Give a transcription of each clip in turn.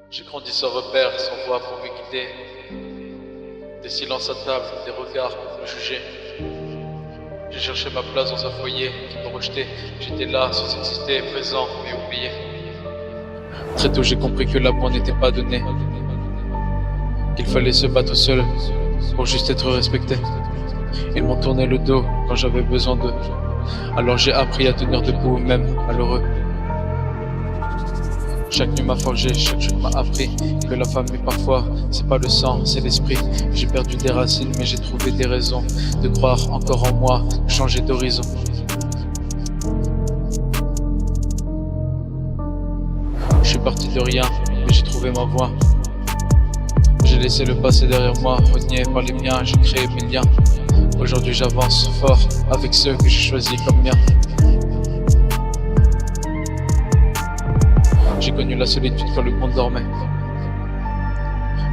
J'ai grandi sans repère, sans voix pour me guider. Des silences à table, des regards pour me juger. J'ai cherché ma place dans un foyer qui me rejetait. J'étais là, sans exister, présent, mais oublié. Très tôt j'ai compris que l'amour n'était pas donné, qu'il fallait se battre seul pour juste être respecté. Ils m'ont tourné le dos quand j'avais besoin d'eux. Alors j'ai appris à tenir debout, même malheureux. Chaque nuit m'a forgé, chaque jour m'a appris que la famille parfois, c'est pas le sang, c'est l'esprit. J'ai perdu des racines, mais j'ai trouvé des raisons de croire encore en moi, de changer d'horizon. Je suis parti de rien, mais j'ai trouvé ma voie. J'ai laissé le passé derrière moi, renié par les miens, j'ai créé mes liens. Aujourd'hui j'avance fort avec ceux que j'ai choisis comme miens. J'ai connu la solitude quand le monde dormait,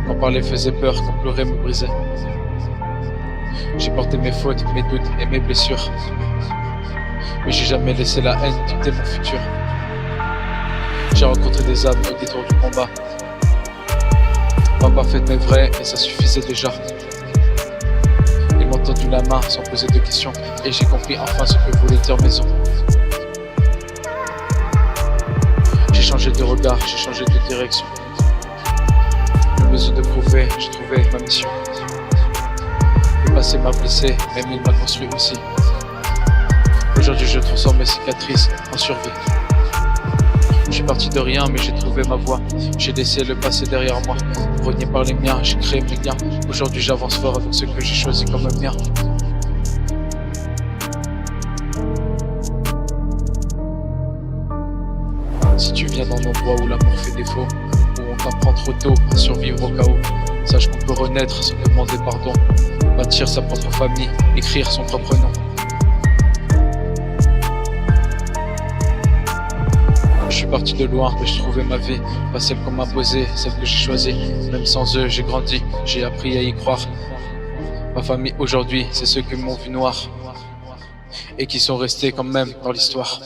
quand parler faisait peur, quand pleurer me brisait. J'ai porté mes fautes, mes doutes et mes blessures, mais j'ai jamais laissé la haine dicter mon futur. J'ai rencontré des âmes au détour du combat. Pas fait mais vrai et ça suffisait déjà. Ils m'ont tendu la main sans poser de questions et j'ai compris enfin ce que voulait dire maison. J'ai changé de regard, j'ai changé de direction. Plus besoin de prouver, j'ai trouvé ma mission. Le passé m'a blessé, même il m'a construit aussi. Aujourd'hui je transforme mes cicatrices en survie. Je suis parti de rien mais j'ai trouvé ma voie. J'ai laissé le passé derrière moi, renié par les miens, j'ai créé mes liens. Aujourd'hui j'avance fort avec ceux que j'ai choisis comme miens. Si tu viens d'un endroit où l'amour fait défaut, où on t'apprend trop tôt à survivre au chaos, sache qu'on peut renaître sans demander pardon, bâtir sa propre famille, écrire son propre nom. Je suis parti de loin, mais j'ai trouvé ma vie, pas celle qu'on m'a imposée, celle que j'ai choisie. Même sans eux, j'ai grandi, j'ai appris à y croire. Ma famille aujourd'hui, c'est ceux qui m'ont vu noir et qui sont restés quand même dans l'histoire.